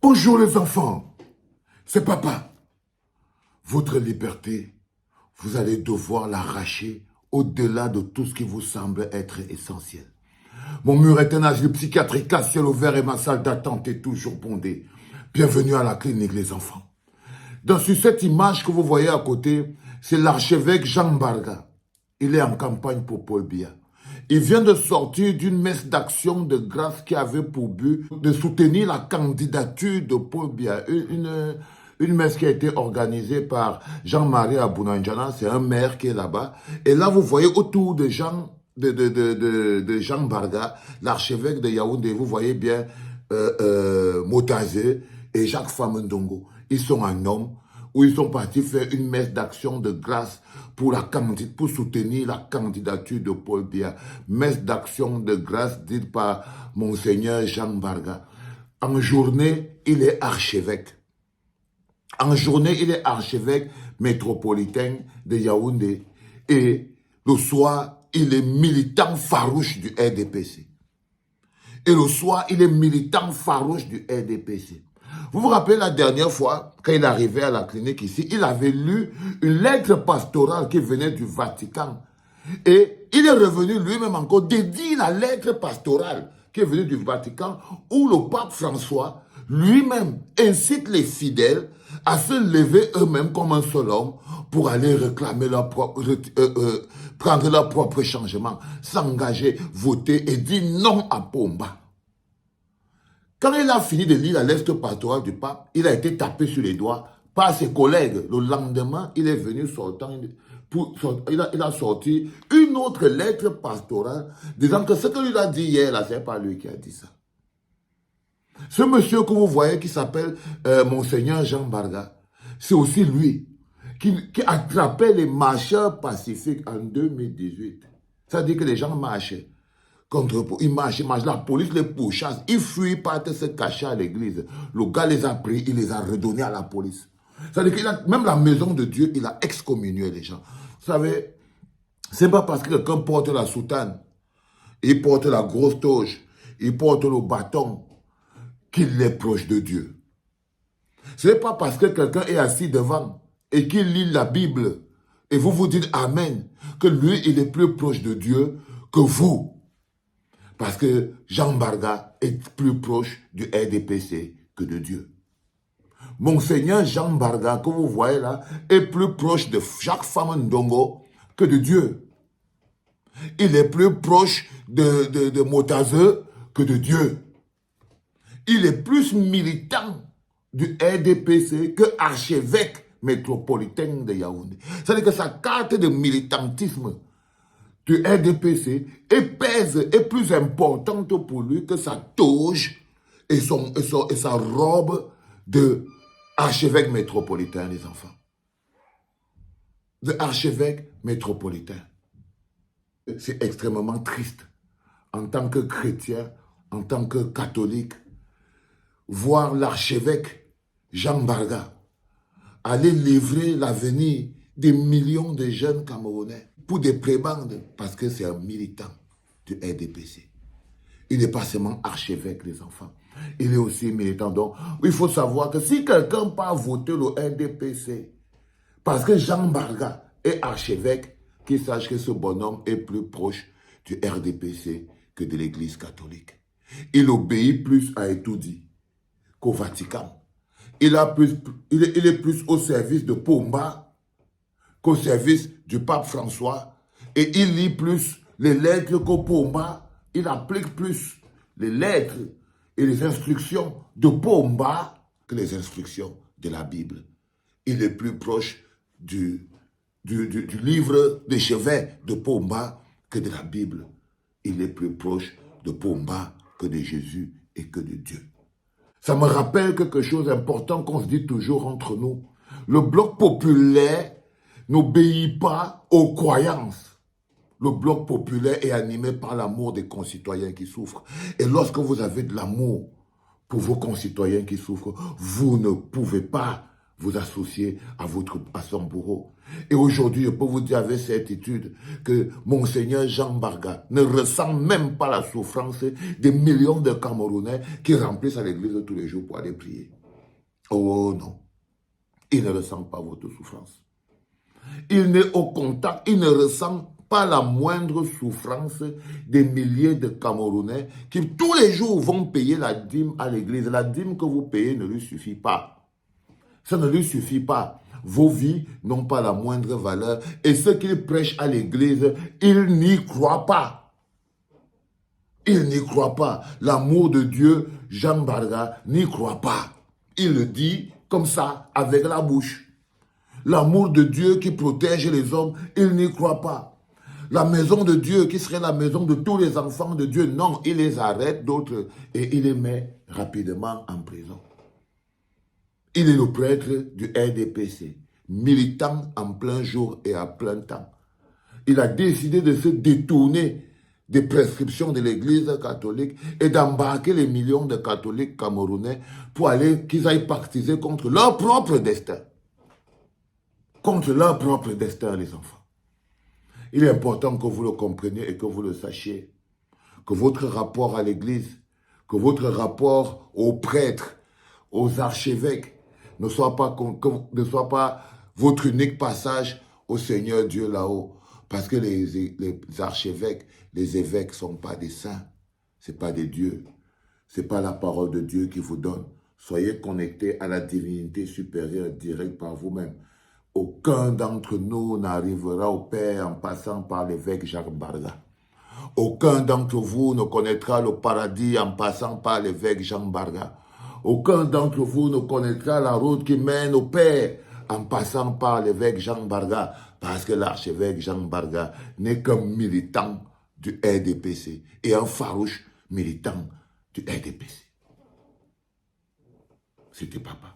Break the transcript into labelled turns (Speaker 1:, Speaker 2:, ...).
Speaker 1: Bonjour les enfants, c'est papa. Votre liberté, vous allez devoir l'arracher au-delà de tout ce qui vous semble être essentiel. Mon mur est un asile psychiatrique à ciel ouvert et ma salle d'attente est toujours bondée. Bienvenue à la clinique les enfants. Sur cette image que vous voyez à côté, c'est l'archevêque Jean Barga. Il est en campagne pour Paul Biya. Il vient de sortir d'une messe d'action de grâce qui avait pour but de soutenir la candidature de Paul Biya. Une messe qui a été organisée par Jean-Marie Abounandjana, c'est un maire qui est là-bas. Et là, vous voyez autour de Jean Barga, l'archevêque de Yaoundé, vous voyez bien Motazé et Jacques Famendongo. Ils sont un homme où ils sont partis faire une messe d'action de grâce pour soutenir la candidature de Paul Biya. Messe d'action de grâce dite par Monseigneur Jean Barga. En journée, il est archevêque. En journée, il est archevêque métropolitain de Yaoundé. Et le soir, il est militant farouche du RDPC. Et le soir, il est militant farouche du RDPC. Vous vous rappelez la dernière fois, quand il arrivait à la clinique ici, il avait lu une lettre pastorale qui venait du Vatican. Et il est revenu lui-même encore dédier la lettre pastorale qui est venue du Vatican, où le pape François lui-même incite les fidèles à se lever eux-mêmes comme un seul homme pour aller réclamer prendre leur propre changement, s'engager, voter et dire non à Pomba. Quand il a fini de lire la lettre pastorale du pape, il a été tapé sur les doigts par ses collègues. Le lendemain, il est venu il a sorti une autre lettre pastorale disant que ce que lui a dit hier, là, c'est pas lui qui a dit ça. Ce monsieur que vous voyez qui s'appelle Monseigneur Jean Barga, c'est aussi lui qui attrapait les marcheurs pacifiques en 2018. Ça dit que les gens marchaient. Ils marchent, la police les pourchasse, ils fuient, partent se cacher à l'église. Le gars les a pris, il les a redonnés à la police. C'est-à-dire que même la maison de Dieu, il a excommunié les gens. Vous savez, c'est pas parce que quelqu'un porte la soutane, il porte la grosse toge, il porte le bâton, qu'il est proche de Dieu. Ce n'est pas parce que quelqu'un est assis devant et qu'il lit la Bible et vous vous dites Amen, que lui, il est plus proche de Dieu que vous. Parce que Jean Barga est plus proche du RDPC que de Dieu. Monseigneur Jean Barga, que vous voyez là, est plus proche de Jacques Famendongo que de Dieu. Il est plus proche de Motazeux que de Dieu. Il est plus militant du RDPC que archevêque métropolitain de Yaoundé. C'est-à-dire que sa carte de militantisme du RDPC est plus importante pour lui que sa toge et sa robe de archevêque métropolitain, les enfants. De archevêque métropolitain. C'est extrêmement triste, en tant que chrétien, en tant que catholique, voir l'archevêque Jean Barga aller livrer l'avenir des millions de jeunes Camerounais pour des prébendes, parce que c'est un militant du RDPC. Il n'est pas seulement archevêque, les enfants. Il est aussi militant. Donc, il faut savoir que si quelqu'un part voter le RDPC, parce que Jean Barga est archevêque, qu'il sache que ce bonhomme est plus proche du RDPC que de l'Église catholique. Il obéit plus à Etoudi qu'au Vatican. Il est plus au service de Pomba qu'au service du pape François. Et il lit plus les lettres qu'au Pomba. Il applique plus les lettres et les instructions de Pomba que les instructions de la Bible. Il est plus proche du livre de chevet de Pomba que de la Bible. Il est plus proche de Pomba que de Jésus et que de Dieu. Ça me rappelle quelque chose d'important qu'on se dit toujours entre nous. Le bloc populaire n'obéit pas aux croyances. Le bloc populaire est animé par l'amour des concitoyens qui souffrent. Et lorsque vous avez de l'amour pour vos concitoyens qui souffrent, vous ne pouvez pas vous associer à son bourreau. Et aujourd'hui, je peux vous dire avec certitude que Monseigneur Jean Barga ne ressent même pas la souffrance des millions de Camerounais qui remplissent à l'église tous les jours pour aller prier. Oh non, il ne ressent pas votre souffrance. Il n'est au contact, il ne ressent pas la moindre souffrance des milliers de Camerounais qui tous les jours vont payer la dîme à l'église. La dîme que vous payez ne lui suffit pas. Ça ne lui suffit pas. Vos vies n'ont pas la moindre valeur. Et ce qu'il prêche à l'église, il n'y croit pas. Il n'y croit pas. L'amour de Dieu, Jean Barga n'y croit pas. Il le dit comme ça, avec la bouche. L'amour de Dieu qui protège les hommes, il n'y croit pas. La maison de Dieu qui serait la maison de tous les enfants de Dieu, non, il les arrête d'autres et il les met rapidement en prison. Il est le prêtre du RDPC, militant en plein jour et à plein temps. Il a décidé de se détourner des prescriptions de l'Église catholique et d'embarquer les millions de catholiques camerounais pour aller, qu'ils aillent partiser contre leur propre destin. Contre leur propre destin, les enfants. Il est important que vous le compreniez et que vous le sachiez. Que votre rapport à l'Église, que votre rapport aux prêtres, aux archevêques, ne soit pas votre unique passage au Seigneur Dieu là-haut. Parce que les archevêques, les évêques ne sont pas des saints. Ce n'est pas des dieux. Ce n'est pas la parole de Dieu qui vous donne. Soyez connectés à la divinité supérieure directe par vous-même. Aucun d'entre nous n'arrivera au Père en passant par l'évêque Jacques Barga. Aucun d'entre vous ne connaîtra le paradis en passant par l'évêque Jean Barga. Aucun d'entre vous ne connaîtra la route qui mène au Père en passant par l'évêque Jean Barga, parce que l'archevêque Jean Barga n'est qu'un militant du RDPC et un farouche militant du RDPC. C'était papa.